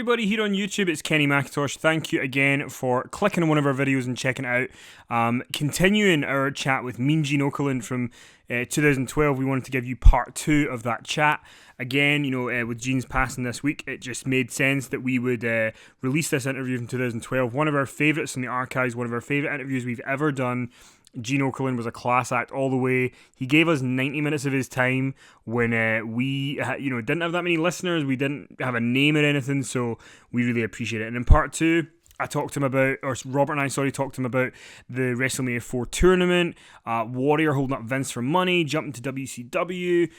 everybody here on YouTube, it's Kenny McIntosh. Thank you again for clicking on one of our videos and checking it out. Continuing our chat with MEAN GENE OKERLUND from 2012, we wanted to give you part 2 of that chat. Again, with Gene's passing this week, it just made sense that we would release this interview from 2012. One of our favourites in the archives, one of our favourite interviews we've ever done. Gene Okerlund was a class act all the way. He gave us 90 minutes of his time when we didn't have that many listeners. We didn't have a name or anything, so we really appreciate it. And in part 2, Robert and I talked to him about the WrestleMania 4 tournament, Warrior holding up Vince for money, jumping to WCW,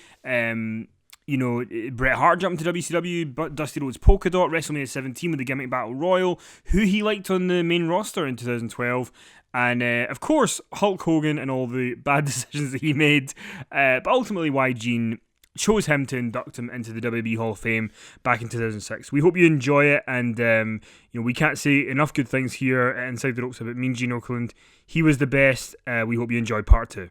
Bret Hart jumping to WCW, but Dusty Rhodes polkadot, WrestleMania 17 with the gimmick battle royal, who he liked on the main roster in 2012, and of course Hulk Hogan and all the bad decisions that he made, but ultimately why Gene chose him to induct him into the WWE Hall of Fame back in 2006. We hope you enjoy it, and we can't say enough good things here at Inside the Ropes about MEAN GENE OKERLUND. He was the best. We hope you enjoy part 2.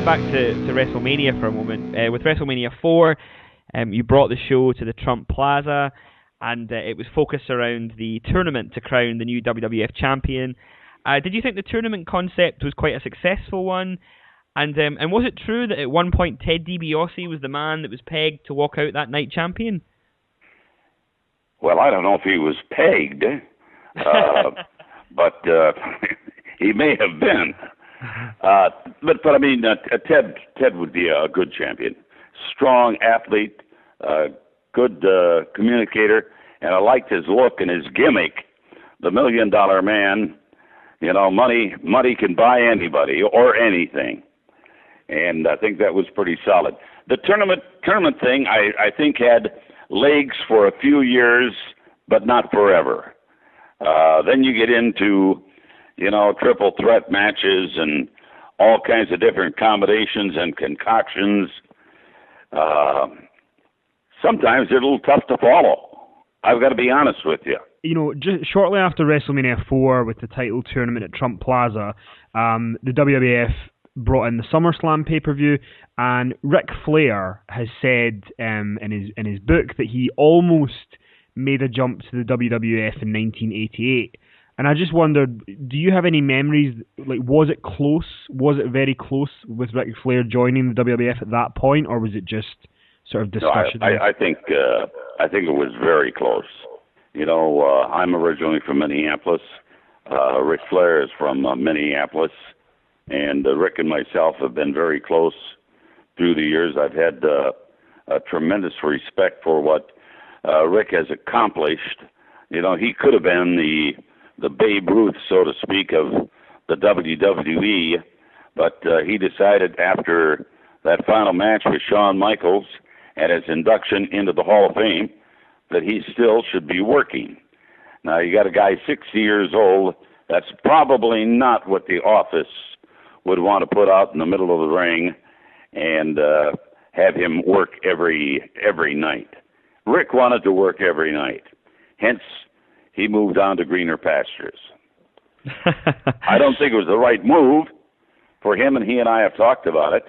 Back to WrestleMania for a moment. With WrestleMania 4, you brought the show to the Trump Plaza, and it was focused around the tournament to crown the new WWF champion. Did you think the tournament concept was quite a successful one? And was it true that at one point Ted DiBiase was the man that was pegged to walk out that night champion? Well, I don't know if he was pegged, but he may have been. But I mean, Ted would be a good champion, strong athlete, good communicator, and I liked his look and his gimmick, the $1 Million Man. Money can buy anybody or anything, and I think that was pretty solid. The tournament thing, I think had legs for a few years, but not forever. Then you get into triple threat matches and all kinds of different combinations and concoctions. Sometimes they're a little tough to follow. I've got to be honest with you. Just shortly after WrestleMania 4 with the title tournament at Trump Plaza, the WWF brought in the SummerSlam pay-per-view, and Ric Flair has said in his book that he almost made a jump to the WWF in 1988. And I just wondered, do you have any memories? Like, was it close? Was it very close with Ric Flair joining the WWF at that point, or was it just sort of discussion? No, I think it was very close. I'm originally from Minneapolis. Ric Flair is from Minneapolis, and Rick and myself have been very close through the years. I've had a tremendous respect for what Rick has accomplished. He could have been the Babe Ruth, so to speak, of the WWE, but he decided after that final match with Shawn Michaels and his induction into the Hall of Fame that he still should be working. Now, you got a guy 60 years old, that's probably not what the office would want to put out in the middle of the ring and have him work every night. Rick wanted to work every night. Hence, he moved on to greener pastures. I don't think it was the right move for him, and he and I have talked about it.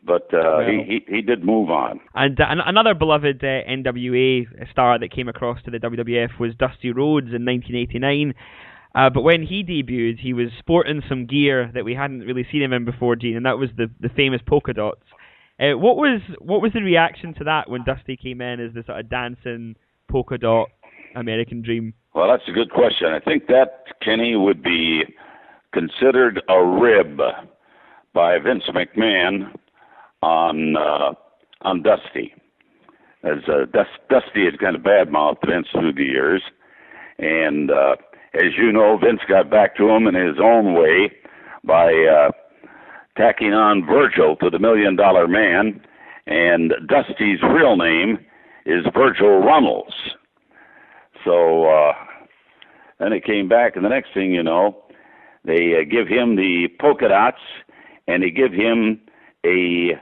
But he did move on. And another beloved NWA star that came across to the WWF was Dusty Rhodes in 1989. But when he debuted, he was sporting some gear that we hadn't really seen him in before, Gene, and that was the famous polka dots. What was the reaction to that when Dusty came in as the sort of dancing polka dot American Dream? Well, that's a good question. I think that, Kenny, would be considered a rib by Vince McMahon on Dusty. As Dusty has kind of badmouthed Vince through the years, and as you know, Vince got back to him in his own way by tacking on Virgil to the $1 Million Man, and Dusty's real name is Virgil Runnels. So then it came back, and the next thing you know, they give him the polka dots, and they give him a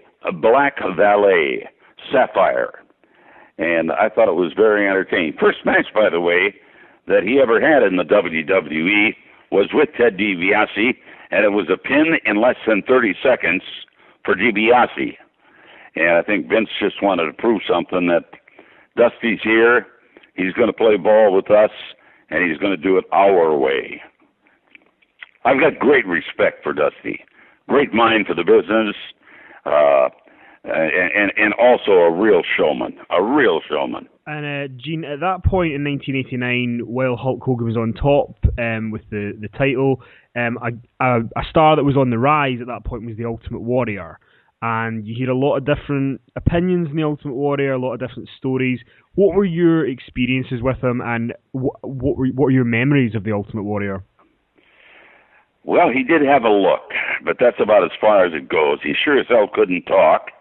black valet, Sapphire. And I thought it was very entertaining. First match, by the way, that he ever had in the WWE was with Ted DiBiase, and it was a pin in less than 30 seconds for DiBiase. And I think Vince just wanted to prove something, that Dusty's here, he's going to play ball with us, and he's going to do it our way. I've got great respect for Dusty, great mind for the business, and also a real showman, And Gene, at that point in 1989, while Hulk Hogan was on top with the title, a star that was on the rise at that point was the Ultimate Warrior. And you hear a lot of different opinions in the Ultimate Warrior, a lot of different stories. What were your experiences with him, and what were your memories of the Ultimate Warrior? Well, he did have a look, but that's about as far as it goes. He sure as hell couldn't talk.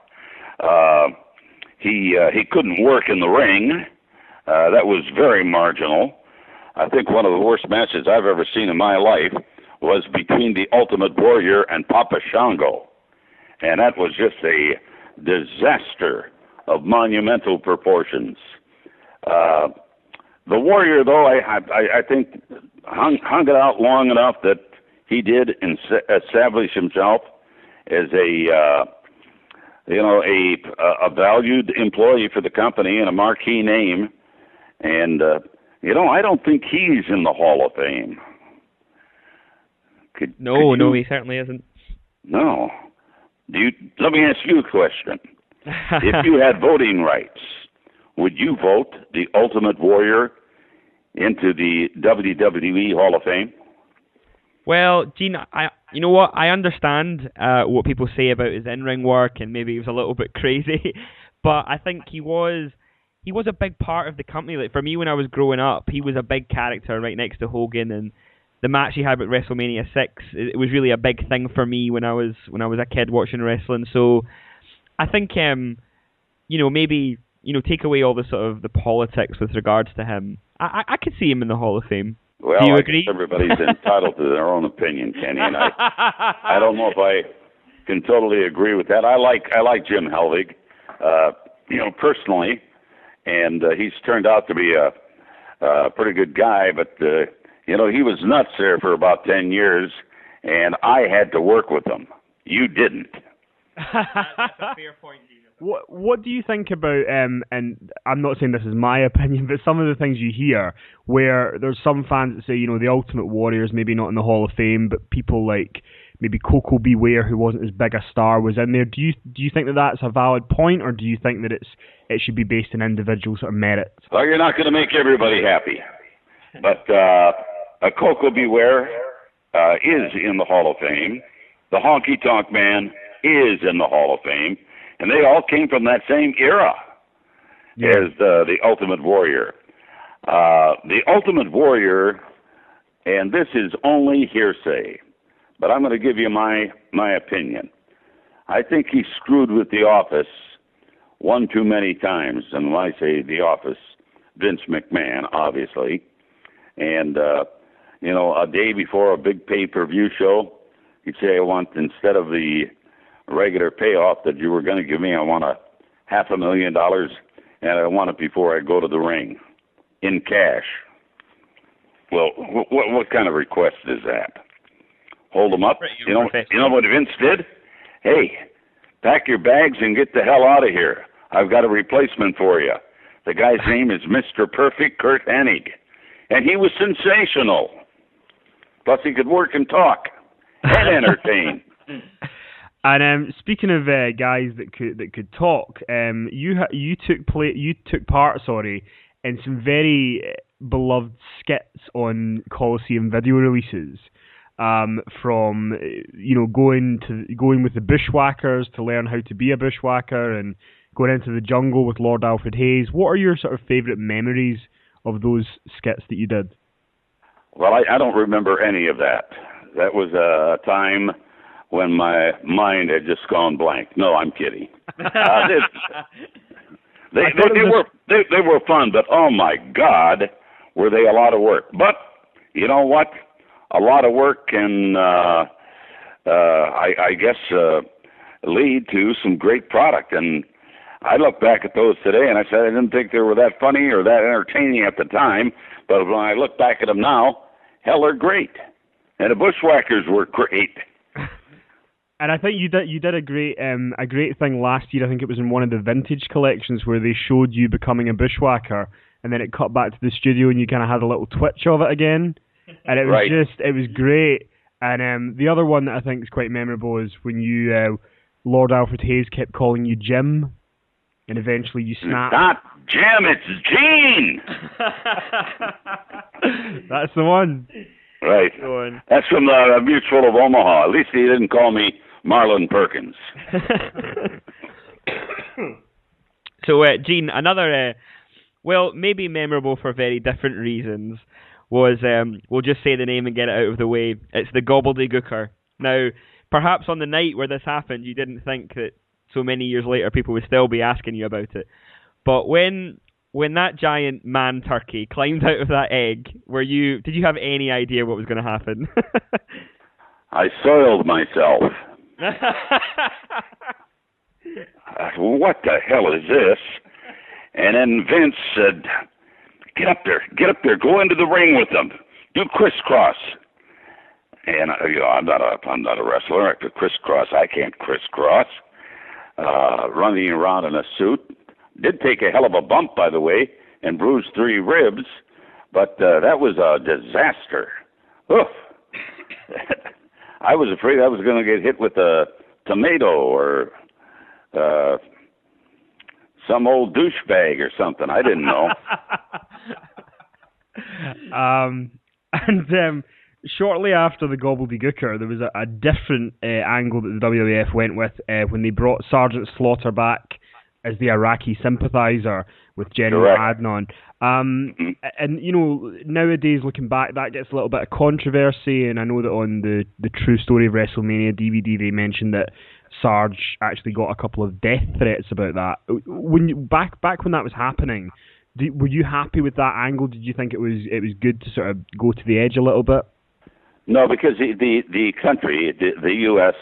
He couldn't work in the ring. That was very marginal. I think one of the worst matches I've ever seen in my life was between the Ultimate Warrior and Papa Shango. And that was just a disaster of monumental proportions. The Warrior, though, I think hung it out long enough that he did establish himself as a valued employee for the company and a marquee name. And I don't think he's in the Hall of Fame. No, he certainly isn't. No. Let me ask you a question. If you had voting rights, would you vote the Ultimate Warrior into the WWE Hall of Fame? Well, Gene, you know what? I understand what people say about his in-ring work, and maybe he was a little bit crazy, but I think he was a big part of the company. Like, for me, when I was growing up, he was a big character right next to Hogan, and the match he had with Wrestlemania 6, it was really a big thing for me when I was a kid watching wrestling. So I think maybe take away all the sort of the politics with regards to him. I could see him in the Hall of Fame. Well, do you I agree? guess everybody's entitled to their own opinion, Kenny, and I don't know if I can totally agree with that. I like Jim Helvig, personally, and he's turned out to be a pretty good guy, but he was nuts there for about 10 years, and I had to work with him. You didn't. That's a fair point, Gino. What do you think about, and I'm not saying this is my opinion, but some of the things you hear where there's some fans that say, the Ultimate Warrior's maybe not in the Hall of Fame, but people like maybe Coco Beware, who wasn't as big a star, was in there. Do you think that that's a valid point, or do you think that it should be based on individual sort of merit? Well, you're not going to make everybody happy, but Coco Beware is in the Hall of Fame. The Honky Tonk Man is in the Hall of Fame. And they all came from that same era as the Ultimate Warrior. The Ultimate Warrior, and this is only hearsay, but I'm going to give you my opinion. I think he screwed with the office one too many times. And when I say the office, Vince McMahon, obviously. And, a day before a big pay-per-view show, he'd say, I want, instead of the regular payoff that you were going to give me, I want $500,000, and I want it before I go to the ring, in cash. Well, what kind of request is that? Hold them up? You know what Vince did? Hey, pack your bags and get the hell out of here. I've got a replacement for you. The guy's name is Mr. Perfect Kurt Hennig, and he was sensational. Plus, he could work and talk and entertain. And speaking of guys that could talk, you took part in some very beloved skits on Coliseum video releases, from going with the Bushwhackers to learn how to be a bushwhacker, and going into the jungle with Lord Alfred Hayes. What are your sort of favourite memories of those skits that you did? Well, I don't remember any of that. That was a time when my mind had just gone blank. No, I'm kidding. They were fun, but oh my God, were they a lot of work. But you know what? A lot of work can, I guess, lead to some great product. And I look back at those today, and I said I didn't think they were that funny or that entertaining at the time. But when I look back at them now, hell, they're great. And the Bushwhackers were great. And I think you did a great thing last year. I think it was in one of the vintage collections where they showed you becoming a bushwhacker, and then it cut back to the studio, and you kind of had a little twitch of it again, and it was it was great. And the other one that I think is quite memorable is when you Lord Alfred Hayes kept calling you Jim, and eventually you snapped. Not Jim, it's Gene. That's the one. Right. That's from the Mutual of Omaha. At least he didn't call me Marlon Perkins. So, Gene, another, maybe memorable for very different reasons, was, we'll just say the name and get it out of the way. It's the Gobbledygooker. Now, perhaps on the night where this happened, you didn't think that so many years later people would still be asking you about it. But when that giant man turkey climbed out of that egg, did you have any idea what was going to happen? I soiled myself. What the hell is this? And then Vince said, get up there, go into the ring with them, do crisscross. And I'm not a wrestler. I could crisscross. I can't crisscross. Running around in a suit. Did take a hell of a bump, by the way, and bruised 3 ribs, but that was a disaster. Oof. I was afraid I was going to get hit with a tomato or some old douchebag or something. I didn't know. Shortly after the Gobbledygooker, there was a different angle that the WWF went with when they brought Sergeant Slaughter back as the Iraqi sympathizer with General Adnan. And, nowadays, looking back, that gets a little bit of controversy, and I know that on the True Story of WrestleMania DVD, they mentioned that Sarge actually got a couple of death threats about that. Back when that was happening, were you happy with that angle? Did you think it was good to sort of go to the edge a little bit? No, because the country, the U.S.,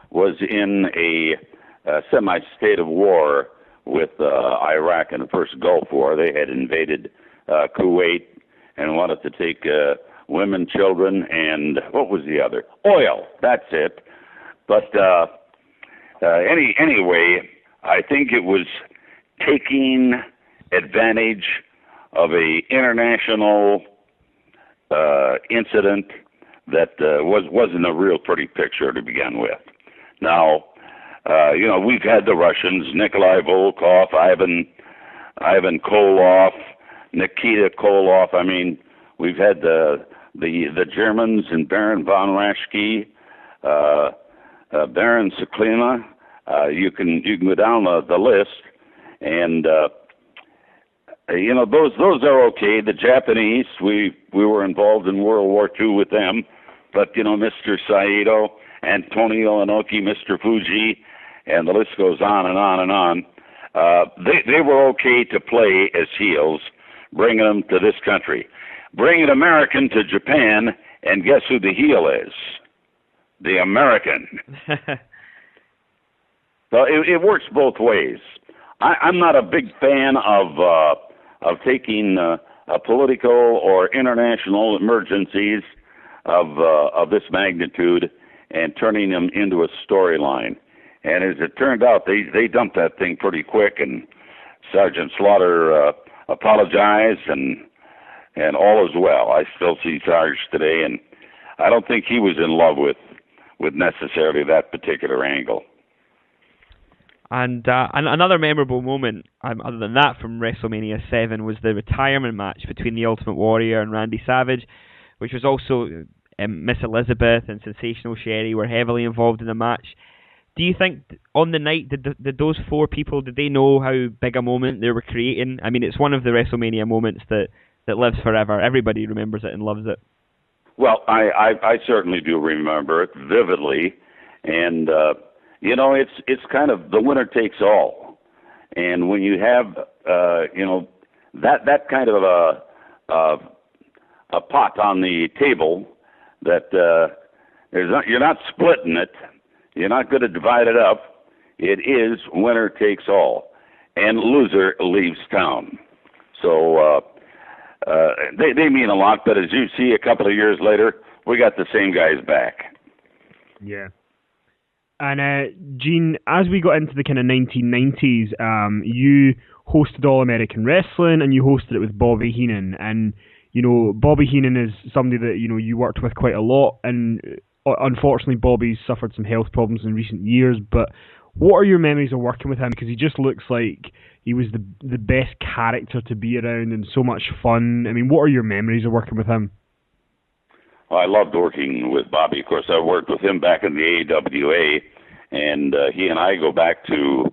was in a semi-state of war with Iraq in the first Gulf War. They had invaded Kuwait and wanted to take women, children, and what was the other? Oil. That's it. But anyway, I think it was taking advantage of a international incident that wasn't a real pretty picture to begin with. Now, we've had the Russians, Nikolai Volkov, Ivan Koloff, Nikita Koloff. I mean, we've had the Germans and Baron von Raschke, Baron Ciklina. You can go down the list, and those are okay. The Japanese, we were involved in World War II with them, but Mr. Saito, Antonio Inoki, Mr. Fuji, and the list goes on and on and on. They were okay to play as heels, bringing them to this country. Bring an American to Japan, and guess who the heel is? The American. So it works both ways. I'm not a big fan of taking political or international emergencies of this magnitude and turning them into a storyline. And as it turned out, they dumped that thing pretty quick, and Sergeant Slaughter apologized, and all is well. I still see Sarge today, and I don't think he was in love with necessarily that particular angle. And another memorable moment, other than that, from WrestleMania 7 was the retirement match between the Ultimate Warrior and Randy Savage, which was also Miss Elizabeth and Sensational Sherry were heavily involved in the match. Do you think on the night, did those 4 people, did they know how big a moment they were creating? I mean, it's one of the WrestleMania moments that lives forever. Everybody remembers it and loves it. Well, I certainly do remember it vividly, and it's kind of the winner takes all. And when you have that kind of a pot on the table, that you're not splitting it. You're not going to divide it up. It is winner takes all, and loser leaves town. So they mean a lot, but as you see a couple of years later, we got the same guys back. Yeah. And Gene, as we got into the kind of 1990s, you hosted All American Wrestling, and you hosted it with Bobby Heenan. And you know, Bobby Heenan is somebody that you worked with quite a lot, and unfortunately, Bobby's suffered some health problems in recent years. But what are your memories of working with him? Because he just looks like he was the best character to be around and so much fun. I mean, what are your memories of working with him? Well, I loved working with Bobby. Of course, I worked with him back in the AWA, and he and I go back to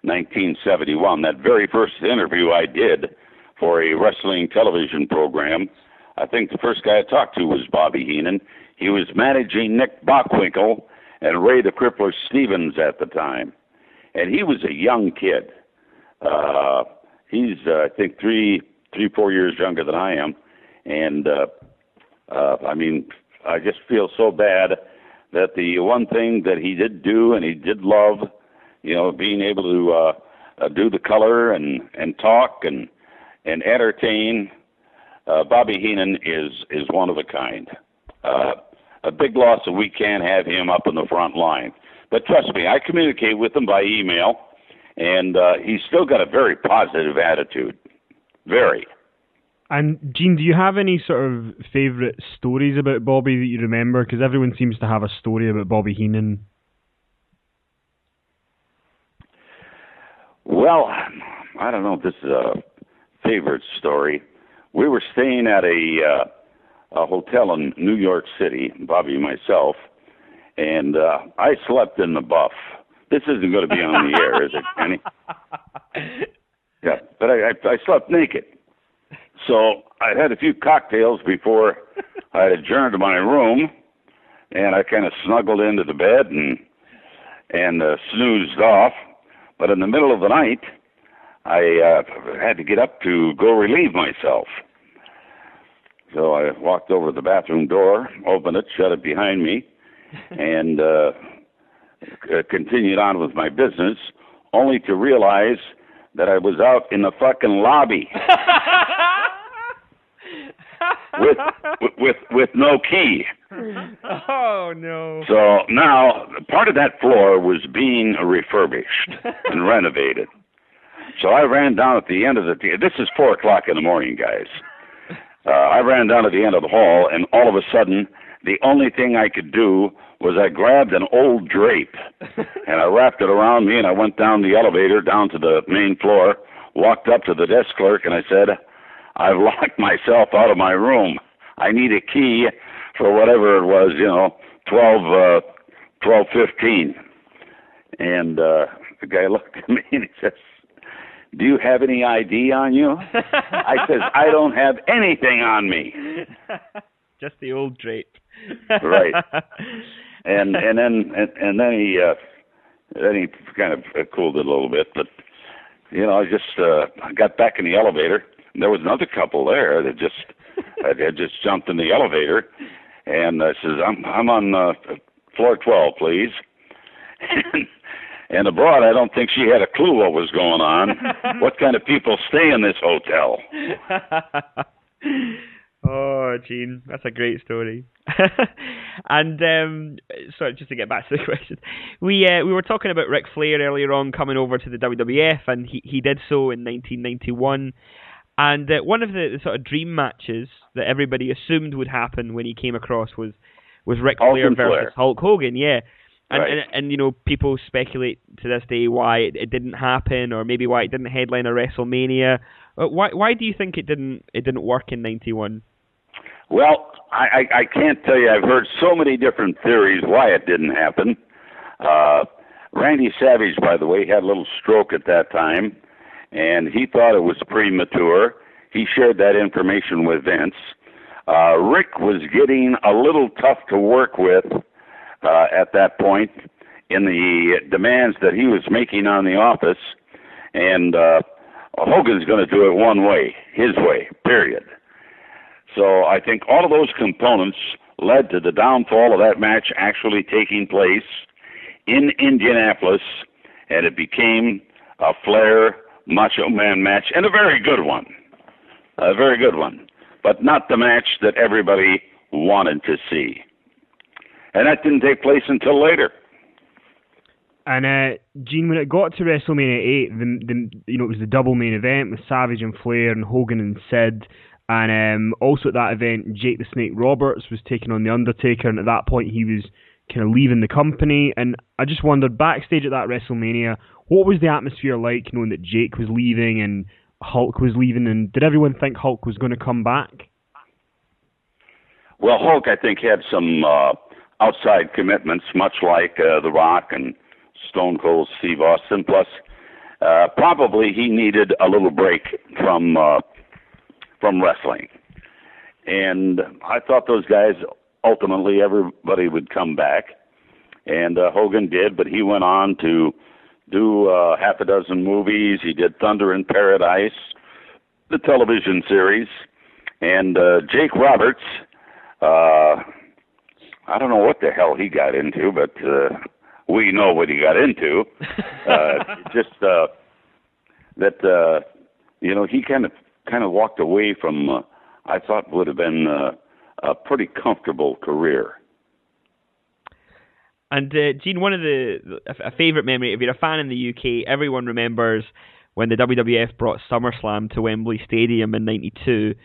1971. That very first interview I did for a wrestling television program, I think the first guy I talked to was Bobby Heenan. He was managing Nick Bockwinkel and Ray the Crippler Stevens at the time. And he was a young kid. He's, I think, 4 years younger than I am. And I mean, I just feel so bad that the one thing that he did do and he did love, being able to do the color and talk and entertain. Bobby Heenan is one of a kind. A big loss that we can't have him up in the front line. But trust me, I communicate with him by email, and he's still got a very positive attitude. Very. And Gene, do you have any sort of favourite stories about Bobby that you remember? Because everyone seems to have a story about Bobby Heenan. Well, I don't know if this is a favorite story. We were staying at a hotel in New York City, Bobby and myself, and I slept in the buff. This isn't going to be on the air, is it, Kenny? Yeah, but I slept naked. So I had a few cocktails before I had adjourned to my room, and I kind of snuggled into the bed and snoozed off. But in the middle of the night, I had to get up to go relieve myself. So I walked over to the bathroom door, opened it, shut it behind me, and continued on with my business, only to realize that I was out in the fucking lobby with no key. Oh, no. So now, part of that floor was being refurbished and renovated. So I ran down at the end of this is 4 o'clock in the morning, guys. I ran down to the end of the hall, and all of a sudden, the only thing I could do was I grabbed an old drape, and I wrapped it around me, and I went down the elevator, down to the main floor, walked up to the desk clerk, and I said, I've locked myself out of my room. I need a key for whatever it was, 12:15. And the guy looked at me, and he says, do you have any ID on you? I says, I don't have anything on me. Just the old drape. Right. And then he kind of cooled it a little bit, but I just got back in the elevator, and there was another couple there that had just jumped in the elevator, and I says, I'm on floor 12, please. And the broad, I don't think she had a clue what was going on. What kind of people stay in this hotel? Oh, Gene, that's a great story. And sorry, just to get back to the question, we were talking about Ric Flair earlier on coming over to the WWF, and he did so in 1991. And one of the sort of dream matches that everybody assumed would happen when he came across was Ric Flair versus Hulk Hogan, yeah. And people speculate to this day why it didn't happen, or maybe why it didn't headline a WrestleMania. Why do you think it didn't work in '91? Well, I can't tell you. I've heard so many different theories why it didn't happen. Randy Savage, by the way, had a little stroke at that time, and he thought it was premature. He shared that information with Vince. Rick was getting a little tough to work with at that point in the demands that he was making on the office, and Hogan's going to do it one way, his way, period. So I think all of those components led to the downfall of that match actually taking place in Indianapolis, and it became a Flair Macho Man match, and a very good one. A very good one, but not the match that everybody wanted to see. And that didn't take place until later. And Gene, when it got to WrestleMania 8, it was the double main event with Savage and Flair and Hogan and Sid. And also at that event, Jake the Snake Roberts was taking on The Undertaker, and at that point he was kind of leaving the company. And I just wondered, backstage at that WrestleMania, what was the atmosphere like knowing that Jake was leaving and Hulk was leaving, and did everyone think Hulk was going to come back? Well, Hulk, I think, had some outside commitments, much like The Rock and Stone Cold Steve Austin. Plus, probably he needed a little break from wrestling. And I thought those guys, ultimately, everybody would come back. And Hogan did, but he went on to do half a dozen movies. He did Thunder in Paradise, the television series. And Jake Roberts, I don't know what the hell he got into, but we know what he got into. He kind of walked away from, I thought would have been a pretty comfortable career. And Gene, one of a favourite memory, if you're a fan in the UK, everyone remembers when the WWF brought SummerSlam to Wembley Stadium in '92.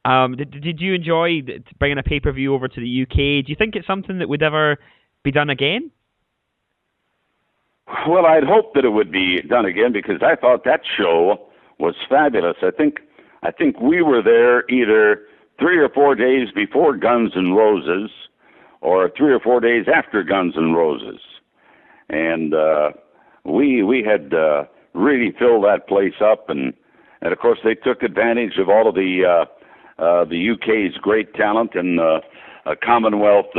Did you enjoy bringing a pay-per-view over to the UK? Do you think it's something that would ever be done again? Well, I'd hope that it would be done again, because I thought that show was fabulous. I think we were there either 3 or 4 days before Guns N' Roses, or 3 or 4 days after Guns N' Roses, and we had really filled that place up, and of course they took advantage of all of the UK's great talent and Commonwealth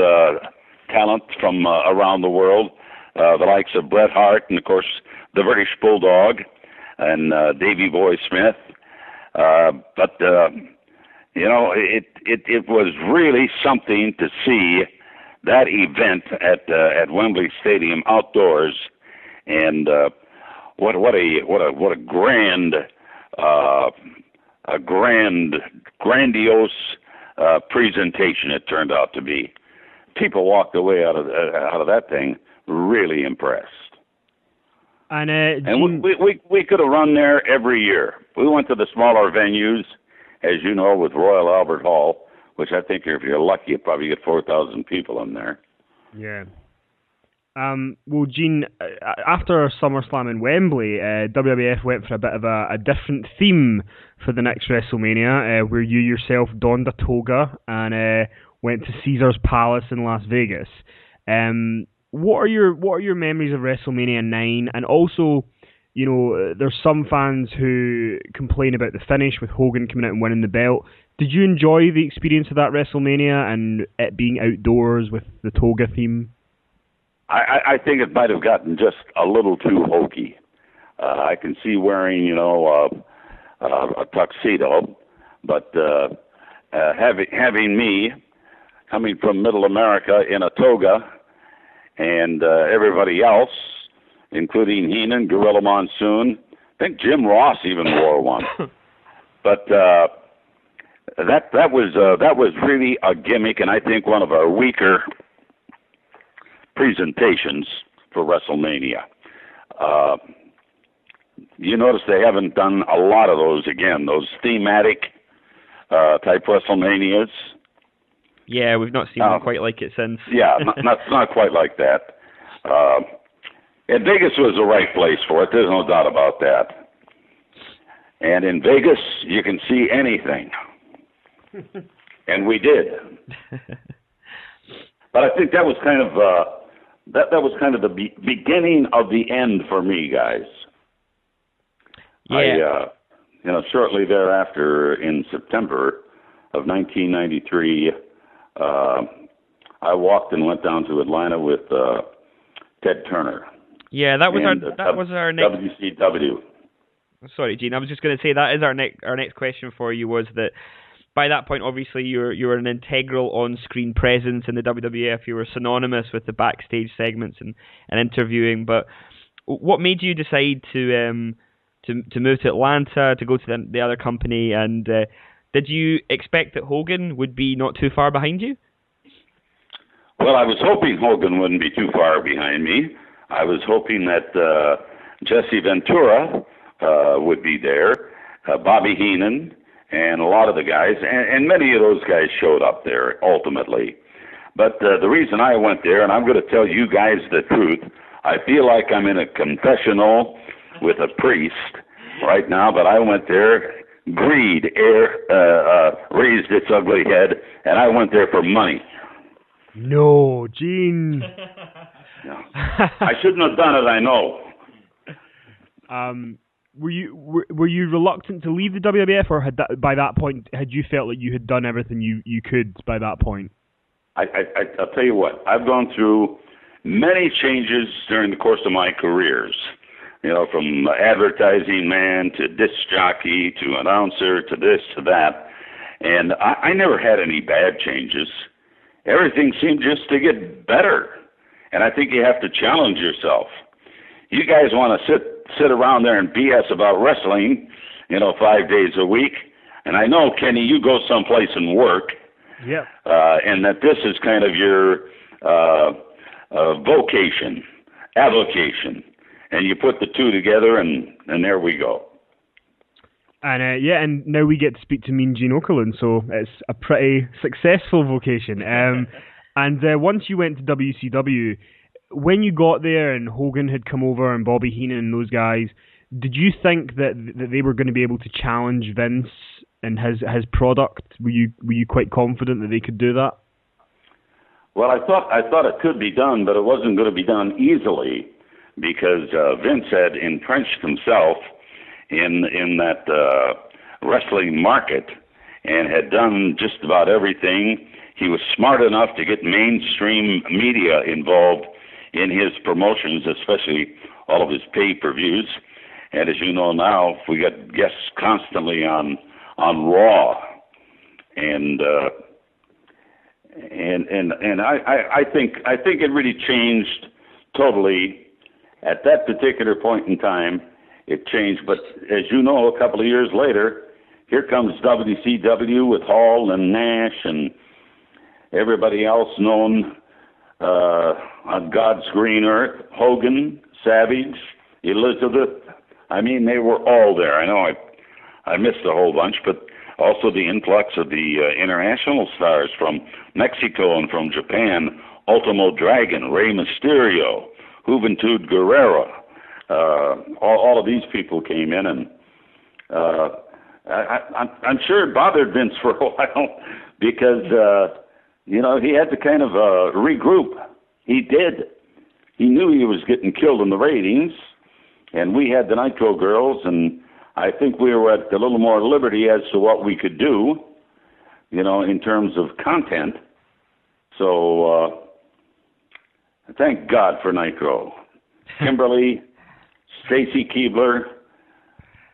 talent from around the world, the likes of Bret Hart and of course the British Bulldog and Davey Boy Smith, but it was really something to see that event at Wembley Stadium outdoors, and what a grandiose presentation it turned out to be. People walked away out of that thing really impressed. And we could have run there every year. We went to the smaller venues, as you know, with Royal Albert Hall, which I think if you're lucky, you probably get 4,000 people in there. Yeah. Well, Gene, after SummerSlam in Wembley, WWF went for a bit of a different theme for the next WrestleMania, where you yourself donned a toga and went to Caesar's Palace in Las Vegas. What are your memories of WrestleMania 9? And also, there's some fans who complain about the finish with Hogan coming out and winning the belt. Did you enjoy the experience of that WrestleMania and it being outdoors with the toga theme? I think it might have gotten just a little too hokey. I can see wearing, a tuxedo, but having me coming from Middle America in a toga, and everybody else, including Heenan, Gorilla Monsoon, I think Jim Ross even wore one. But that was really a gimmick, and I think one of our weaker presentations for WrestleMania. You notice they haven't done a lot of those again, those thematic type WrestleManias. Yeah, we've not seen one quite like it since. Yeah, not quite like that. And Vegas was the right place for it. There's no doubt about that. And in Vegas, you can see anything. And we did. But I think that was kind of the beginning of the end for me, guys. Yeah. Shortly thereafter, in September of 1993, I walked and went down to Atlanta with Ted Turner. Yeah, that was our next WCW. Sorry, Gene. I was just going to say that is our next question for you, was that by that point, obviously, you were an integral on-screen presence in the WWF. You were synonymous with the backstage segments and interviewing. But what made you decide to move to Atlanta, to go to the other company? And did you expect that Hogan would be not too far behind you? Well, I was hoping Hogan wouldn't be too far behind me. I was hoping that Jesse Ventura would be there, Bobby Heenan, and a lot of the guys, and many of those guys showed up there ultimately. But the reason I went there, and I'm going to tell you guys the truth, I feel like I'm in a confessional with a priest right now, but I went there, greed raised its ugly head, and I went there for money. No, Gene. No. I shouldn't have done it, I know. Were you reluctant to leave the WWF, or by that point had you felt like you had done everything you could by that point? I'll tell you what, I've gone through many changes during the course of my careers. You know, from advertising man to disc jockey to announcer to this to that. And I never had any bad changes. Everything seemed just to get better. And I think you have to challenge yourself. You guys want to sit around there and BS about wrestling, 5 days a week. And I know, Kenny, you go someplace and work. Yeah. And that this is kind of your vocation, avocation. And you put the two together, and there we go. And and now we get to speak to Mean Gene Okerlund, so it's a pretty successful vocation. And once you went to WCW, when you got there and Hogan had come over and Bobby Heenan and those guys, did you think that they were going to be able to challenge Vince and his product? Were you quite confident that they could do that? Well, I thought it could be done, but it wasn't going to be done easily, because Vince had entrenched himself in that wrestling market and had done just about everything. He was smart enough to get mainstream media involved in his promotions, especially all of his pay-per-views. And as you know now, we got guests constantly on Raw, and I think it really changed totally. At that particular point in time, it changed. But as you know, a couple of years later, here comes WCW with Hall and Nash and everybody else known on God's green earth, Hogan, Savage, Elizabeth. I mean, they were all there. I know I missed a whole bunch, but also the influx of the international stars from Mexico and from Japan, Ultimo Dragon, Rey Mysterio, Juventud Guerrera, all of these people came in, and I'm sure it bothered Vince for a while because, he had to kind of regroup. He did. He knew he was getting killed in the ratings, and we had the Nitro Girls, and I think we were at a little more liberty as to what we could do, in terms of content. So, thank God for Nitro. Kimberly, Stacy Keibler,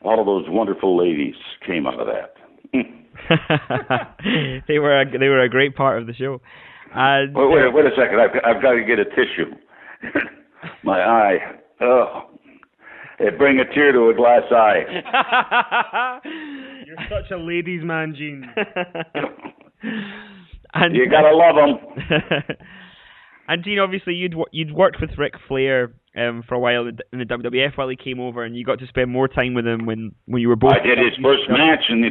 all of those wonderful ladies came out of that. They were a great part of the show. Wait a second. I've got to get a tissue. My eye. Oh, it bring a tear to a glass eye. You're such a ladies' man, Gene. And you gotta love them. And Gene, obviously, you'd worked with Ric Flair for a while in the WWF while he came over, and you got to spend more time with him when you were both. I did his first match in the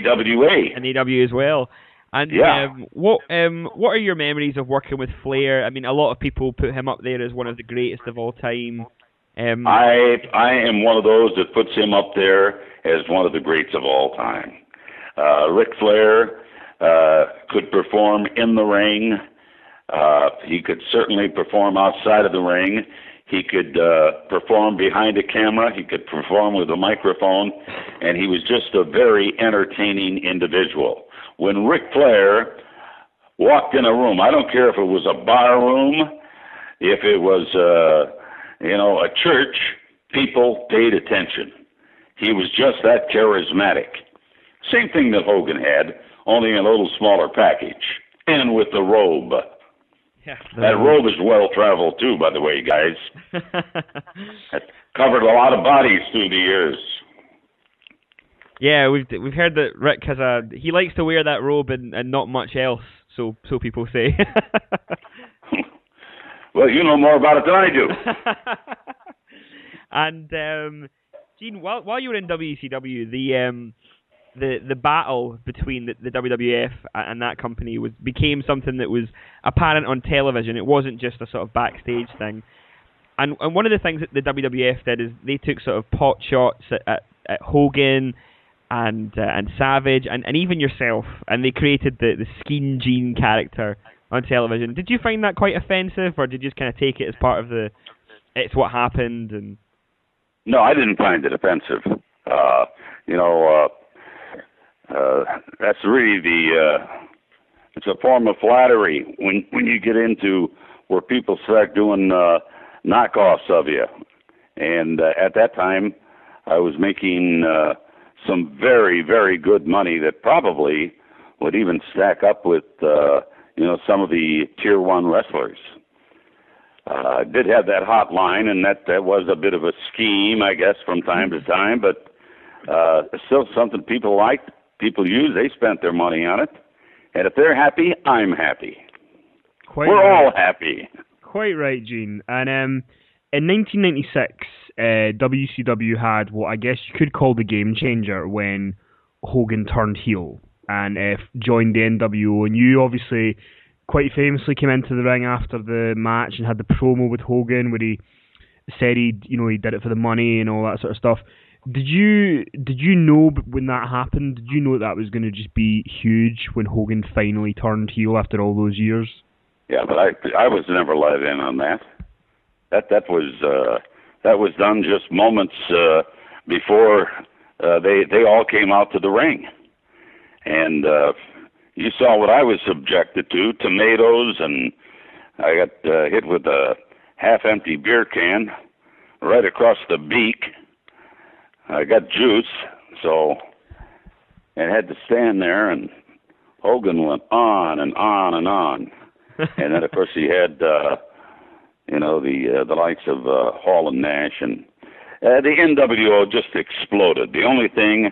AWA. And AW as well. And yeah. What are your memories of working with Flair? I mean, a lot of people put him up there as one of the greatest of all time. I am one of those that puts him up there as one of the greats of all time. Ric Flair could perform in the ring. He could certainly perform outside of the ring. He could perform behind a camera. He could perform with a microphone. And he was just a very entertaining individual. When Ric Flair walked in a room, I don't care if it was a bar room, if it was, a church, people paid attention. He was just that charismatic. Same thing that Hogan had, only in a little smaller package. And with the robe. Yeah, that robe is well traveled too, by the way, guys. That covered a lot of bodies through the years. Yeah, we've heard that Rick he likes to wear that robe and not much else, so people say. Well, you know more about it than I do. And Gene, while you were in WCW, the battle between the WWF and that company became something that was apparent on television. It wasn't just a sort of backstage thing. And one of the things that the WWF did is they took sort of pot shots at Hogan and Savage and even yourself, and they created the Skeen Gene character on television. Did you find that quite offensive, or did you just kind of take it as part of it's what happened? And no, I didn't find it offensive. That's really it's a form of flattery when you get into where people start doing knockoffs of you. And at that time, I was making some very, very good money that probably would even stack up with, some of the Tier 1 wrestlers. I did have that hotline, and that was a bit of a scheme, I guess, from time to time, but still something people liked, people used. They spent their money on it. And if they're happy, I'm happy. We're all happy. Quite right, Gene. And in 1996, WCW had what I guess you could call the game changer when Hogan turned heel and joined the NWO. And you obviously quite famously came into the ring after the match and had the promo with Hogan where he said he did it for the money and all that sort of stuff. Did you know when that happened? Did you know that was going to just be huge when Hogan finally turned heel after all those years? Yeah, but I was never let in on that. That was done just moments before they all came out to the ring, and you saw what I was subjected to: tomatoes, and I got hit with a half-empty beer can right across the beak. I got juice, and had to stand there, and Hogan went on and on and on. And then, of course, he had, the likes of Hall and Nash, and the NWO just exploded. The only thing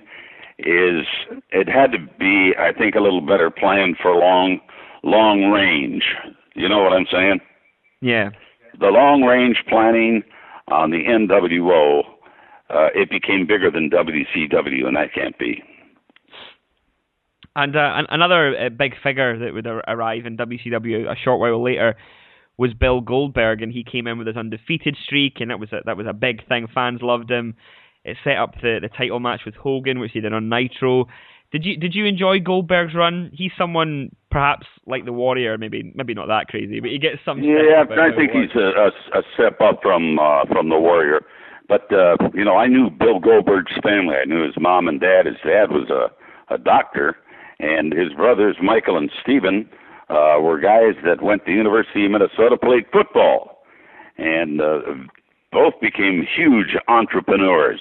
is it had to be, I think, a little better planned for long range. You know what I'm saying? Yeah. The long range planning on the NWO, it became bigger than WCW, and that can't be. And another big figure that would arrive in WCW a short while later was Bill Goldberg, and he came in with his undefeated streak, and that was a big thing. Fans loved him. It set up the title match with Hogan, which he did on Nitro. Did you enjoy Goldberg's run? He's someone perhaps like the Warrior, maybe not that crazy, but he gets some. Yeah, I think he's a step up from the Warrior. But I knew Bill Goldberg's family. I knew his mom and dad. His dad was a doctor. And his brothers, Michael and Stephen, were guys that went to the University of Minnesota, played football. And both became huge entrepreneurs.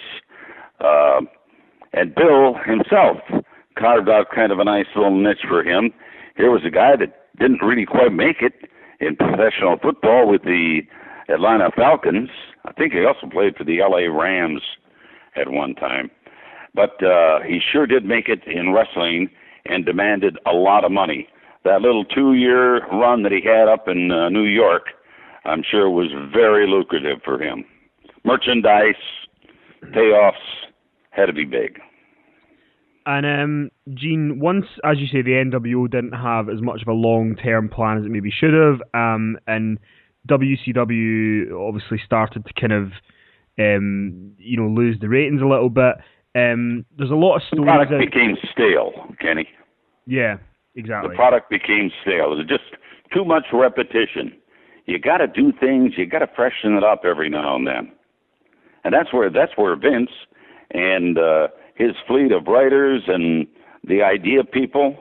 And Bill himself carved out kind of a nice little niche for him. Here was a guy that didn't really quite make it in professional football with the Atlanta Falcons. I think he also played for the LA Rams at one time. But he sure did make it in wrestling and demanded a lot of money. That little 2-year run that he had up in New York, I'm sure was very lucrative for him. Merchandise, payoffs, had to be big. And Gene, once, as you say, the NWO didn't have as much of a long-term plan as it maybe should have, and WCW obviously started to kind of, lose the ratings a little bit. There's a lot of stories. The product became stale, Kenny. Yeah, exactly. The product became stale. It was just too much repetition. You got to do things. You got to freshen it up every now and then. And that's where Vince and his fleet of writers and the idea people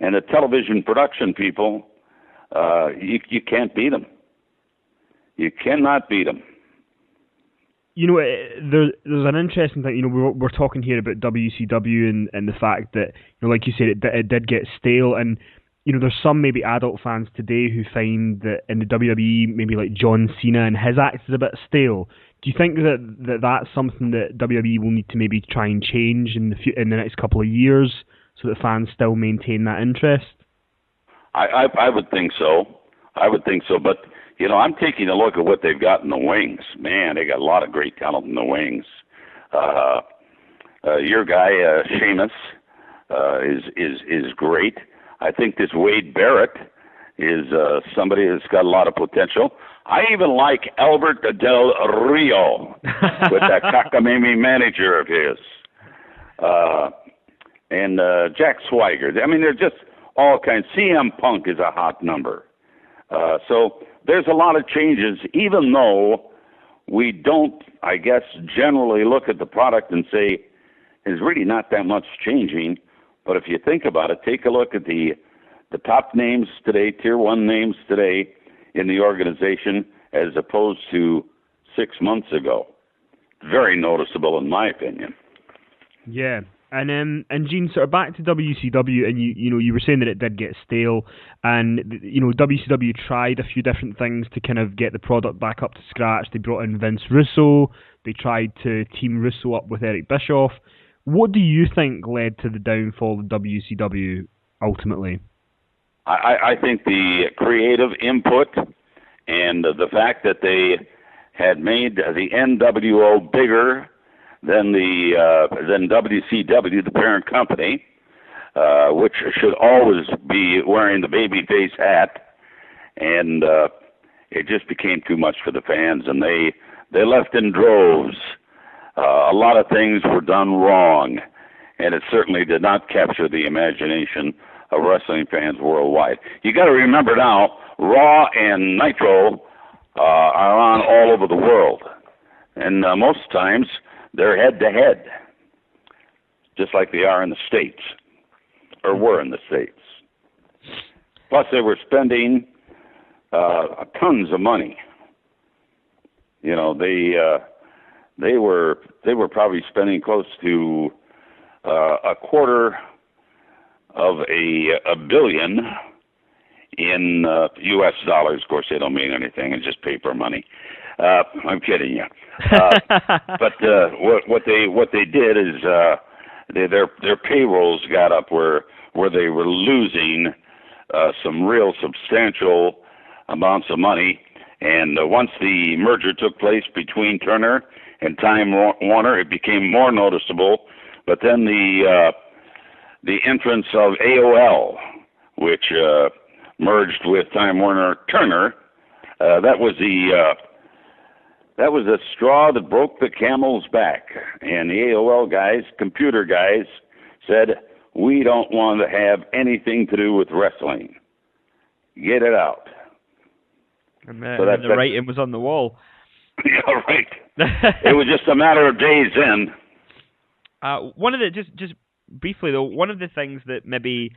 and the television production people, you can't beat them. You cannot beat them. There's an interesting thing. We're talking here about WCW and the fact that, like you said, it did get stale. And, there's some maybe adult fans today who find that in the WWE, maybe like John Cena and his act is a bit stale. Do you think that that's something that WWE will need to maybe try and change in the next couple of years so that fans still maintain that interest? I would think so. But, I'm taking a look at what they've got in the wings. Man, they got a lot of great talent in the wings. Your guy, Sheamus, is great. I think this Wade Barrett is somebody that's got a lot of potential. I even like Albert Del Rio with that cockamamie manager of his. And Jack Swigert. I mean, they're just all kinds. CM Punk is a hot number. So there's a lot of changes, even though we don't, I guess, generally look at the product and say there's really not that much changing. But if you think about it, take a look at the top names today, Tier 1 names today in the organization as opposed to 6 months ago. Very noticeable in my opinion. Yeah. And Gene, sort of back to WCW, and you were saying that it did get stale, and WCW tried a few different things to kind of get the product back up to scratch. They brought in Vince Russo. They tried to team Russo up with Eric Bischoff. What do you think led to the downfall of WCW ultimately? I think the creative input and the fact that they had made the NWO bigger than WCW, the parent company, which should always be wearing the babyface hat, and it just became too much for the fans, and they left in droves. A lot of things were done wrong, and it certainly did not capture the imagination of wrestling fans worldwide. You got to remember now, Raw and Nitro are on all over the world, and most times they're head-to-head, just like they are in the States, or were in the States. Plus, they were spending tons of money. They were probably spending close to a quarter of a billion in U.S. dollars. Of course, they don't mean anything; it's just paper money. I'm kidding you. But what they did is their payrolls got up where they were losing some real substantial amounts of money. And once the merger took place between Turner and Time Warner, it became more noticeable. But then the entrance of AOL, which merged with Time Warner Turner, that was the straw that broke the camel's back. And the AOL guys, computer guys, said, we don't want to have anything to do with wrestling. Get it out. And the writing was on the wall. Yeah, right. It was just a matter of days then. One of the, just briefly though, one of the things that maybe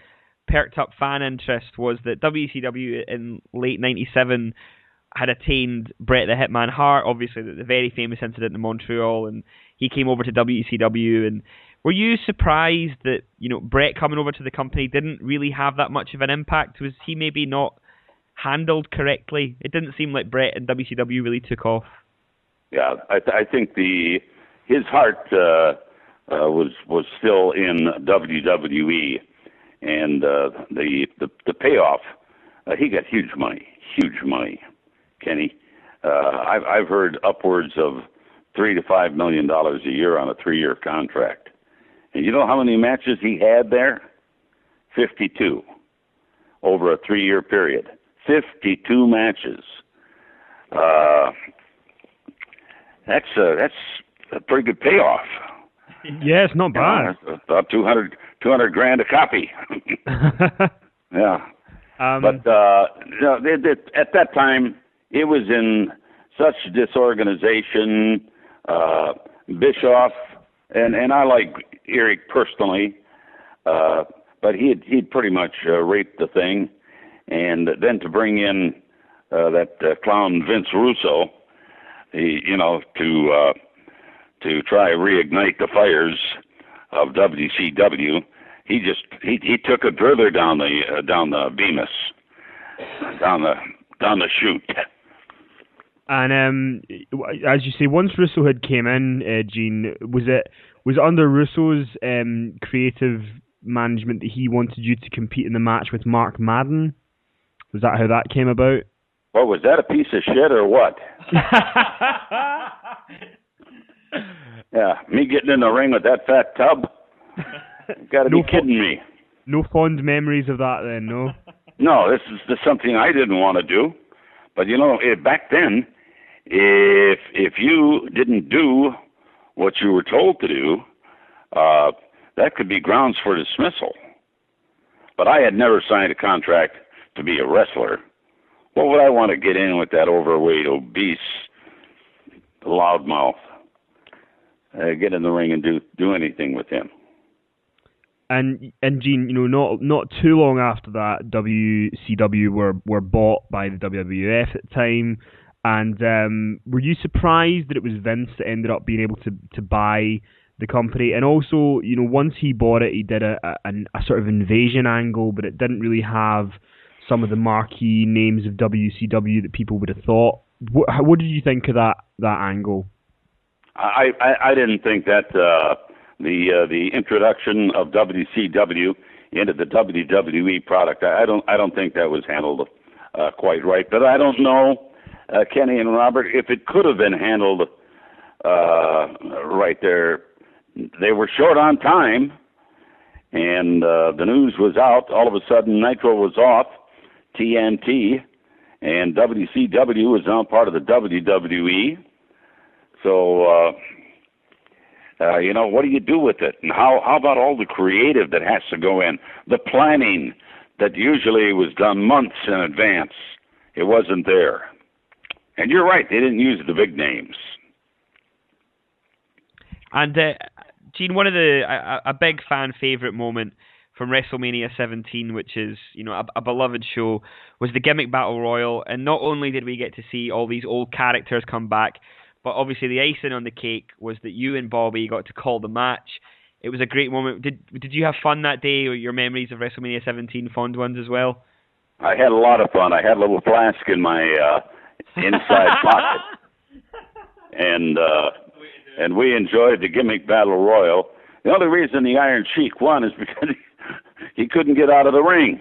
perked up fan interest was that WCW in late '97 had attained Bret the Hitman Hart, obviously the very famous incident in Montreal, and he came over to WCW. And were you surprised that Bret coming over to the company didn't really have that much of an impact? Was he maybe not handled correctly? It didn't seem like Bret and WCW really took off. Yeah, I think his heart was still in WWE, and the payoff. He got huge money, Kenny. I've heard upwards of $3 to $5 million a year on a 3-year contract. And you know how many matches he had there? 52 over a 3-year period. 52 matches. That's a pretty good payoff. Yeah, it's not bad. About $200 grand a copy. Yeah. But at that time, it was in such disorganization. Bischoff, and I like Eric personally, but he'd pretty much raped the thing. And then to bring in that clown Vince Russo, to try to reignite the fires of WCW, he took it further down the Bemis, down the chute. And as you say, once Russo had came in, Gene, was it under Russo's creative management that he wanted you to compete in the match with Mark Madden? Was that how that came about? What was that, a piece of shit or what? Yeah, me getting in the ring with that fat tub? You gotta be kidding me. No fond memories of that then, no? No, this is just something I didn't want to do. But back then, if you didn't do what you were told to do, that could be grounds for dismissal. But I had never signed a contract to be a wrestler. What would I want to get in with that overweight, obese, loudmouth? Get in the ring and do anything with him. And Gene, not too long after that, WCW were bought by the WWF at the time. And were you surprised that it was Vince that ended up being able to buy the company? And also, once he bought it, he did a sort of invasion angle, but it didn't really have some of the marquee names of WCW that people would have thought. What did you think of that angle? I didn't think that the introduction of WCW into the WWE product. I don't think that was handled quite right. But I don't know, Kenny and Robert, if it could have been handled right there. They were short on time, and the news was out. All of a sudden, Nitro was off, TNT, and WCW was now part of the WWE. So, what do you do with it? And how about all the creative that has to go in? The planning that usually was done months in advance. It wasn't there. And you're right, they didn't use the big names. And, Gene, one of a big fan favorite moment from WrestleMania 17, which is, a beloved show, was the Gimmick Battle Royal. And not only did we get to see all these old characters come back, but obviously the icing on the cake was that you and Bobby got to call the match. It was a great moment. Did you have fun that day, or your memories of WrestleMania 17 fond ones as well? I had a lot of fun. I had a little flask in my inside pocket. And we enjoyed the Gimmick Battle Royal. The only reason the Iron Sheik won is because he couldn't get out of the ring.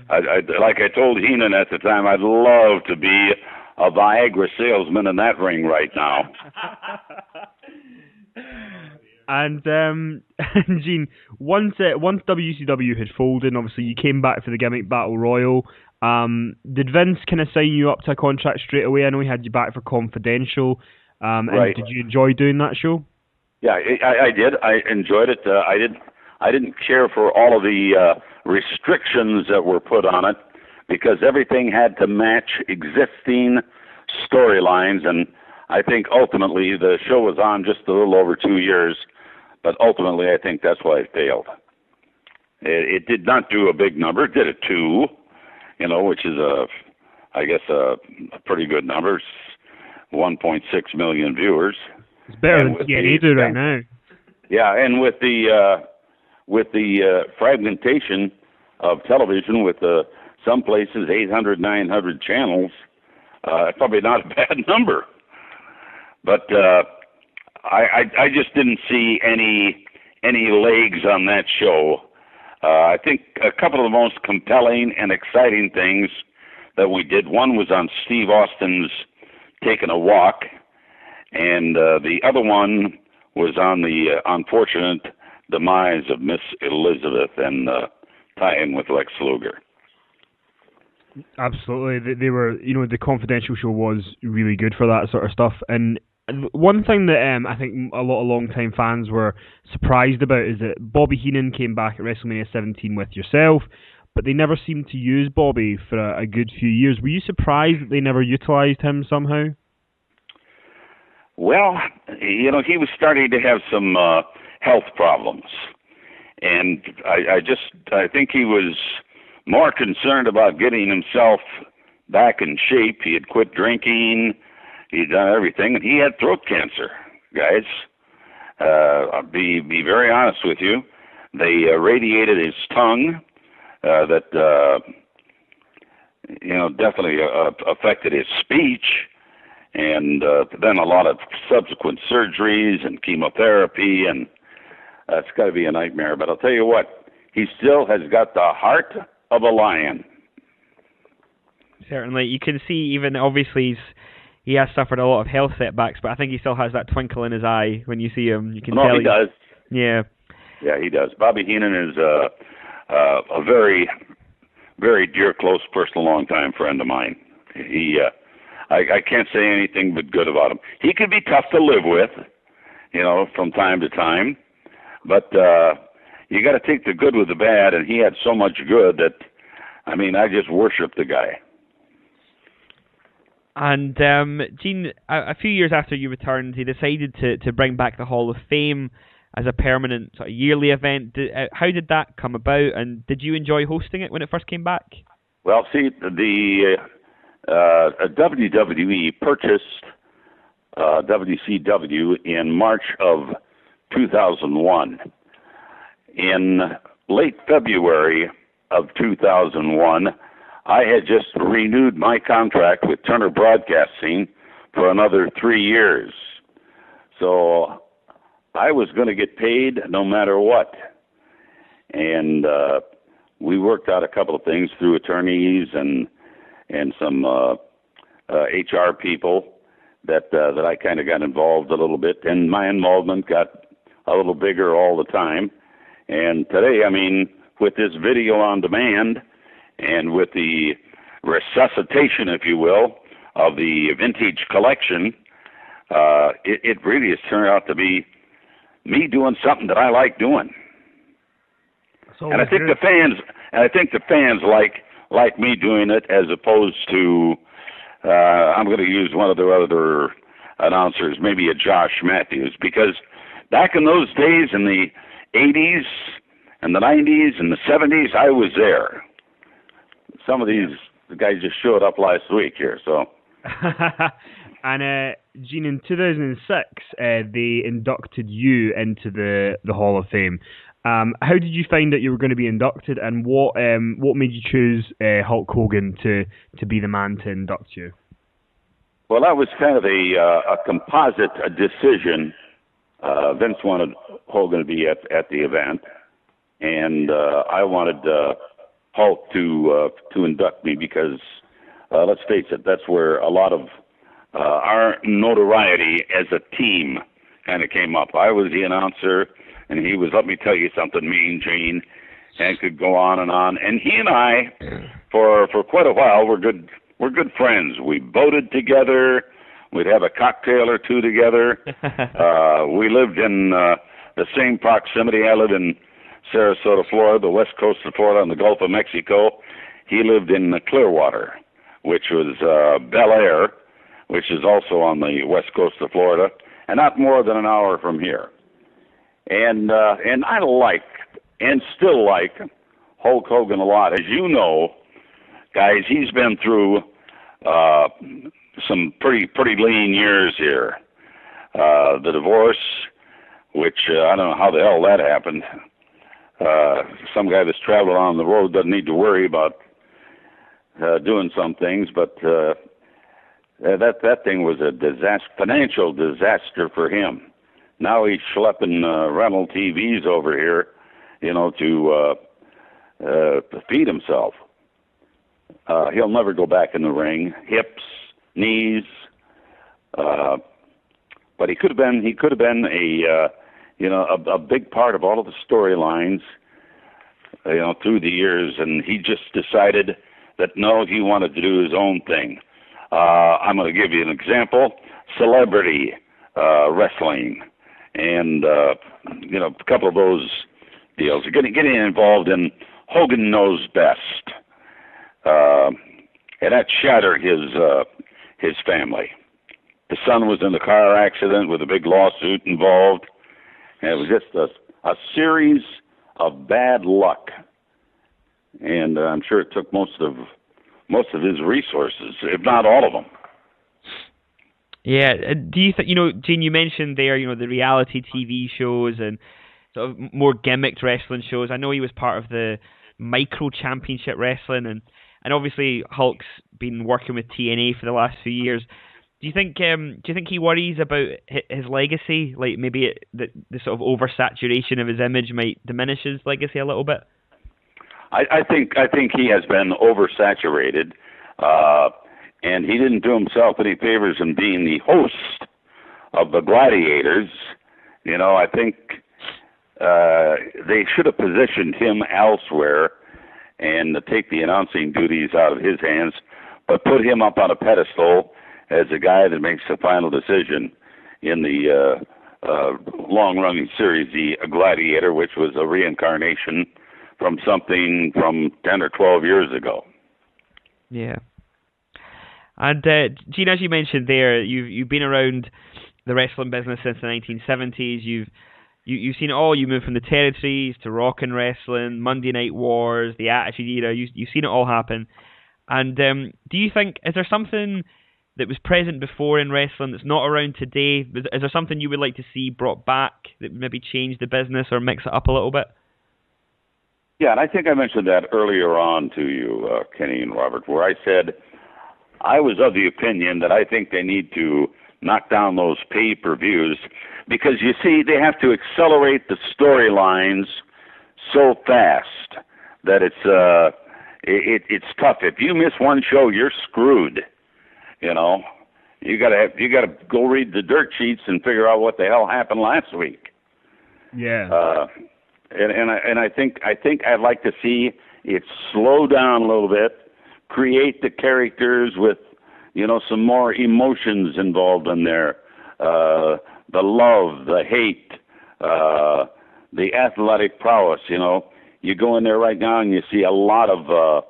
Like I told Heenan at the time, I'd love to be a Viagra salesman in that ring right now. And Gene, once WCW had folded, and obviously you came back for the Gimmick Battle Royal, did Vince kind of sign you up to a contract straight away? I know he had you back for Confidential. Right. And did you enjoy doing that show? Yeah, I did. I enjoyed it. I didn't care for all of the restrictions that were put on it, because everything had to match existing storylines, and I think ultimately the show was on just a little over 2 years, but ultimately I think that's why it failed. It did not do a big number. It did a 2, which is I guess a pretty good number. 1.6 million viewers. It's better than TNA do right now. Yeah, and with the fragmentation of television, with some places 800, 900 channels, probably not a bad number. But I just didn't see any legs on that show. I think a couple of the most compelling and exciting things that we did, one was on Steve Austin's Taking a Walk, and the other one was on the unfortunate demise of Miss Elizabeth and tie-in with Lex Luger. Absolutely. They were, the Confidential show was really good for that sort of stuff. And one thing that I think a lot of long-time fans were surprised about is that Bobby Heenan came back at WrestleMania 17 with yourself, but they never seemed to use Bobby for a good few years. Were you surprised that they never utilized him somehow? Well, he was starting to have some health problems, and I think he was more concerned about getting himself back in shape. He had quit drinking, he'd done everything, and he had throat cancer, guys. I'll be very honest with you. They radiated his tongue, that definitely affected his speech, and then a lot of subsequent surgeries and chemotherapy, and it's got to be a nightmare. But I'll tell you what, he still has got the heart of a lion. Certainly. You can see even, obviously, he has suffered a lot of health setbacks, but I think he still has that twinkle in his eye when you see him. You can tell. No, he does. Yeah. Yeah, he does. Bobby Heenan is a very, very dear, close, personal, longtime friend of mine. I can't say anything but good about him. He can be tough to live with, from time to time, but you got to take the good with the bad, and he had so much good that, I just worship the guy. And Gene, a few years after you returned, he decided to bring back the Hall of Fame as a permanent sort of yearly event. How did that come about, and did you enjoy hosting it when it first came back? Well, see, the WWE purchased WCW in March of 2001. In late February of 2001, I had just renewed my contract with Turner Broadcasting for another 3 years. So I was going to get paid no matter what. And we worked out a couple of things through attorneys and some HR people that I kind of got involved a little bit. And my involvement got a little bigger all the time. And today, with this video on demand and with the resuscitation, if you will, of the vintage collection, it really has turned out to be me doing something that I like doing. And I think the fans like me doing it as opposed to I'm going to use one of the other announcers, maybe a Josh Matthews, because back in those days in the 80s and the 90s and the 70s, I was there. Some of these guys just showed up last week here, so. And Gene, in 2006, they inducted you into the Hall of Fame. How did you find that you were going to be inducted, and what made you choose Hulk Hogan to be the man to induct you? Well, that was kind of a composite decision. Vince wanted Hogan to be at the event, and I wanted Hulk to induct me because, let's face it, that's where a lot of our notoriety as a team kind of came up. I was the announcer, and he was, let me tell you something, Mean Gene, and could go on. And he and I, for quite a while, we're good friends. We boated together. We'd have a cocktail or two together. We lived in the same proximity. I lived in Sarasota, Florida, the west coast of Florida, and the Gulf of Mexico. He lived in Clearwater, which was Bel Air, which is also on the west coast of Florida, and not more than an hour from here. And I like and still like Hulk Hogan a lot. As you know, guys, he's been through some pretty lean years here. The divorce, which I don't know how the hell that happened. Some guy that's traveling on the road doesn't need to worry about doing some things, but that thing was a disaster, financial disaster for him. Now he's schlepping rental TVs over here, to feed himself. He'll never go back in the ring. Hips, knees, but he could have been a big part of all of the storylines, through the years, and he just decided that no, he wanted to do his own thing. I'm going to give you an example: celebrity wrestling, and a couple of those deals. Getting involved in Hogan Knows Best, and that shattered his family. The son was in a car accident with a big lawsuit involved, and it was just a series of bad luck. And I'm sure it took most of his resources, if not all of them. Yeah. Do you think, Gene, you mentioned there, the reality TV shows and sort of more gimmicked wrestling shows. I know he was part of the Micro Championship Wrestling, and obviously Hulk's been working with TNA for the last few years. Do you think he worries about his legacy? Like maybe the sort of oversaturation of his image might diminish his legacy a little bit? I think he has been oversaturated. And he didn't do himself any favors in being the host of the Gladiators. You know, I think they should have positioned him elsewhere and to take the announcing duties out of his hands, but put him up on a pedestal as a guy that makes the final decision in the long-running series, the Gladiator, which was a reincarnation from something from 10 or 12 years ago. Yeah. And Gene, as you mentioned there, you've been around the wrestling business since the 1970s. You've seen it all. You moved from the territories to rock and wrestling, Monday Night Wars, the Attitude Era. You've seen it all happen. And do you think, is there something that was present before in wrestling that's not around today? Is there something you would like to see brought back that would maybe change the business or mix it up a little bit? Yeah, and I think I mentioned that earlier on to you, Kenny and Robert, where I said I was of the opinion that I think they need to knock down those pay-per-views because, you see, they have to accelerate the storylines so fast that it's tough. If you miss one show, you're screwed. You know, you gotta go read the dirt sheets and figure out what the hell happened last week. Yeah. And I think I'd like to see it slow down a little bit, create the characters with, you know, some more emotions involved in there, the love, the hate, the athletic prowess. You know, you go in there right now and you see a lot of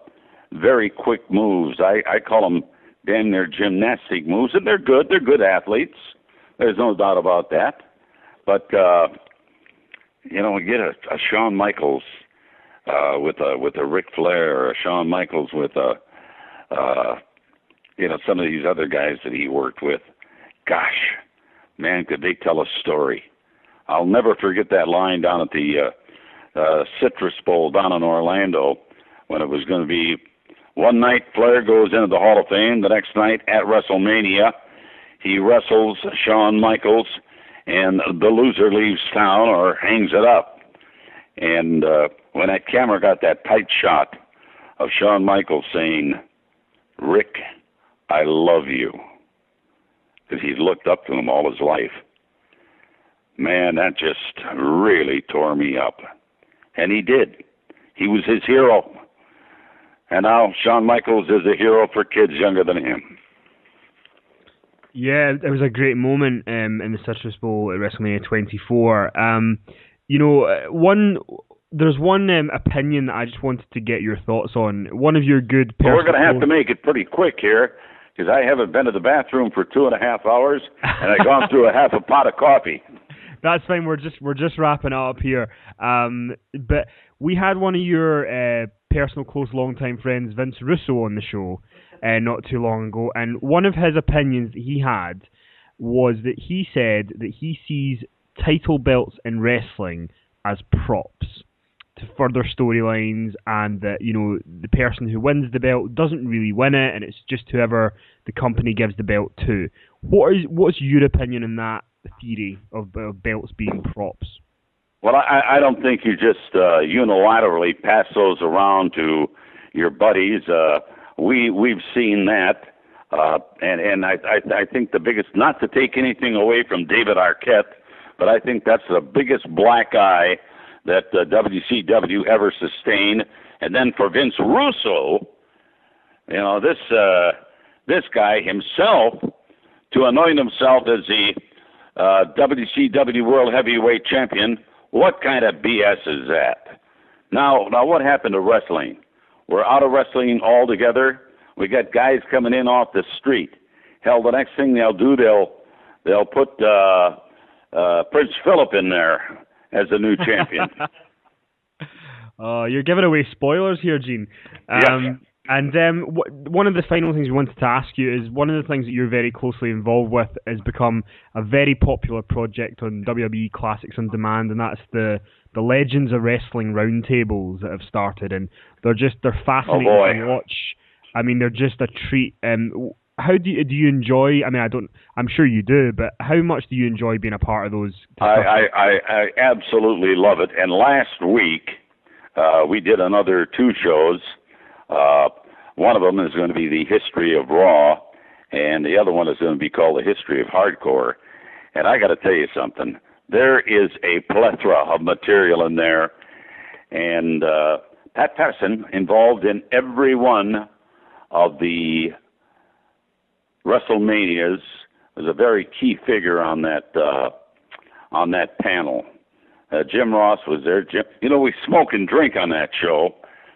very quick moves. I call them damn near gymnastic moves, and they're good. They're good athletes. There's no doubt about that. But you know, we get a Shawn Michaels with a Ric Flair, or a Shawn Michaels with you know, some of these other guys that he worked with. Gosh, man, could they tell a story? I'll never forget that line down at the Citrus Bowl down in Orlando when it was going to be one night Flair goes into the Hall of Fame, the next night at WrestleMania he wrestles Shawn Michaels, and the loser leaves town or hangs it up. And when that camera got that tight shot of Shawn Michaels saying, "Rick, I love you," because he's looked up to him all his life, man, that just really tore me up. And he did. He was his hero. And now Shawn Michaels is a hero for kids younger than him. Yeah, it was a great moment in the Citrus Bowl at WrestleMania 24. You know, there's one opinion that I just wanted to get your thoughts on. One of your good... Well, we're going to have to make it pretty quick here, because I haven't been to the bathroom for 2.5 hours, and I've gone through a half a pot of coffee. That's fine. We're just wrapping up here. But we had one of your personal, close, long-time friends, Vince Russo, on the show not too long ago, and one of his opinions that he had was that he said that he sees title belts in wrestling as props to further storylines, and that, you know, the person who wins the belt doesn't really win it, and it's just whoever the company gives the belt to. What's your opinion on that theory of belts being props? Well, I don't think you just unilaterally pass those around to your buddies. We've seen that, and I think the biggest, not to take anything away from David Arquette, but I think that's the biggest black eye that WCW ever sustained. And then for Vince Russo, you know, this guy himself, to anoint himself as the WCW World Heavyweight Champion, what kind of BS is that? Now what happened to wrestling? We're out of wrestling altogether. We got guys coming in off the street. Hell, the next thing they'll do, they'll put Prince Philip in there as the new champion. You're giving away spoilers here, Gene. Yes. And one of the final things we wanted to ask you is, one of the things that you're very closely involved with has become a very popular project on WWE Classics on Demand, and that's the Legends of Wrestling Roundtables that have started, and they're fascinating to watch. I mean, they're just a treat. How do you enjoy? I mean, I'm sure you do, but how much do you enjoy being a part of those? I absolutely love it. And last week we did another 2 shows. One of them is going to be the history of Raw, and the other one is going to be called the history of Hardcore. And I got to tell you something. There is a plethora of material in there, and Pat Patterson, involved in every one of the WrestleManias, was a very key figure on that panel. Jim Ross was there. Jim, we smoke and drink on that show,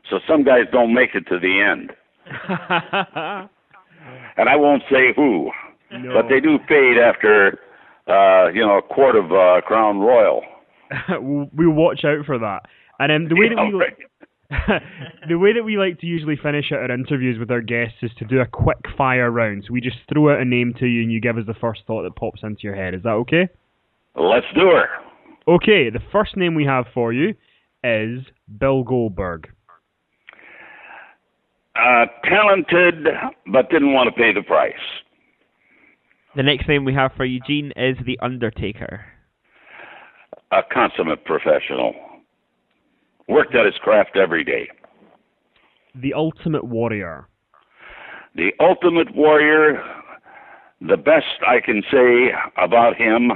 so some guys don't make it to the end. And I won't say who, but they do fade after, a quart of Crown Royal. We'll watch out for that. And the way that we like to usually finish out our interviews with our guests is to do a quick fire round. So we just throw out a name to you, and you give us the first thought that pops into your head. Is that okay? Let's do it. Okay, the first name we have for you is Bill Goldberg. Talented, but didn't want to pay the price. The next name we have for you, Gene, is The Undertaker. A consummate professional. Worked at his craft every day. The Ultimate Warrior. The Ultimate Warrior, the best I can say about him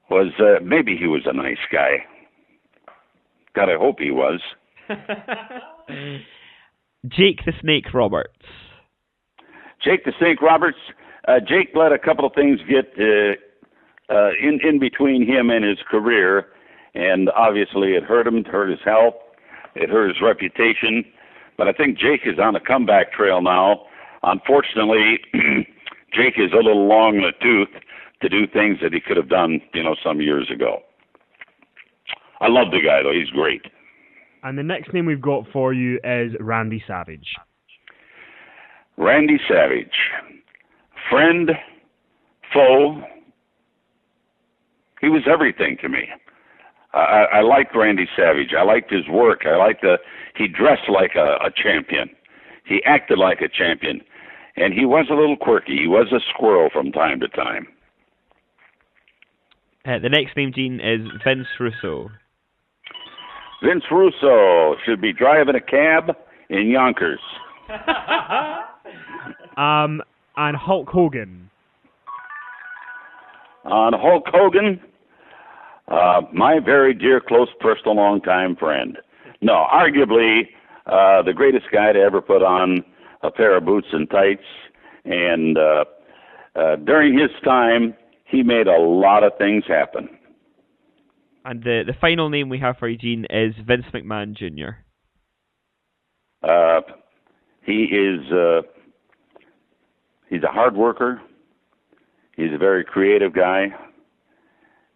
was maybe he was a nice guy. God, I hope he was. Jake the Snake Roberts. Jake the Snake Roberts. Jake let a couple of things get in between him and his career, and obviously it hurt him, it hurt his health, it hurt his reputation. But I think Jake is on a comeback trail now. Unfortunately, Jake is a little long in the tooth to do things that he could have done, some years ago. I love the guy, though. He's great. And the next name we've got for you is Randy Savage. Randy Savage. Friend, foe. He was everything to me. I liked Randy Savage. I liked his work. He dressed like a champion. He acted like a champion. And he was a little quirky. He was a squirrel from time to time. The next name, Gene, is Vince Russo. Vince Russo should be driving a cab in Yonkers. And Hulk Hogan. On Hulk Hogan, my very dear, close, personal, long-time friend. No, arguably the greatest guy to ever put on a pair of boots and tights. And during his time, he made a lot of things happen. And the final name we have for you, Gene, is Vince McMahon Jr. He's a hard worker. He's a very creative guy,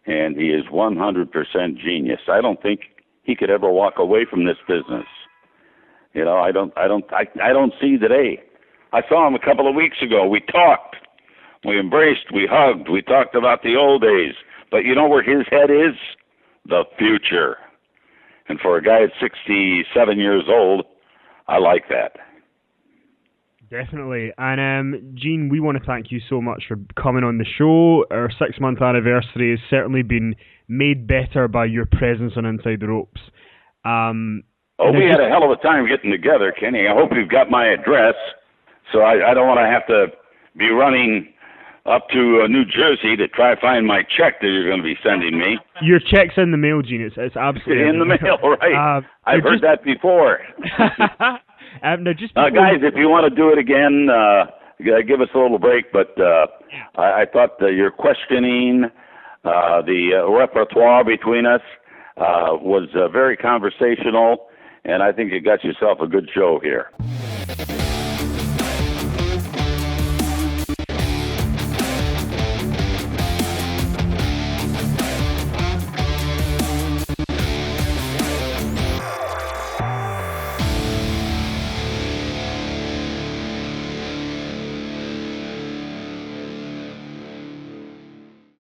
and he is 100% genius. I don't think he could ever walk away from this business. I don't see today. I saw him a couple of weeks ago. We talked, we embraced, we hugged, we talked about the old days. But you know where his head is? The future. And for a guy at 67 years old, I like that. Definitely. And Gene, we want to thank you so much for coming on the show. Our 6-month anniversary has certainly been made better by your presence on Inside the Ropes. We had a hell of a time getting together, Kenny. I hope you've got my address, so I don't want to have to be running up to New Jersey to try to find my check that you're going to be sending me. Your check's in the mail, Gene. It's absolutely in the mail, right? I've heard that before. Guys, if you want to do it again, give us a little break. But I thought your questioning, the repertoire between us was very conversational, and I think you got yourself a good show here.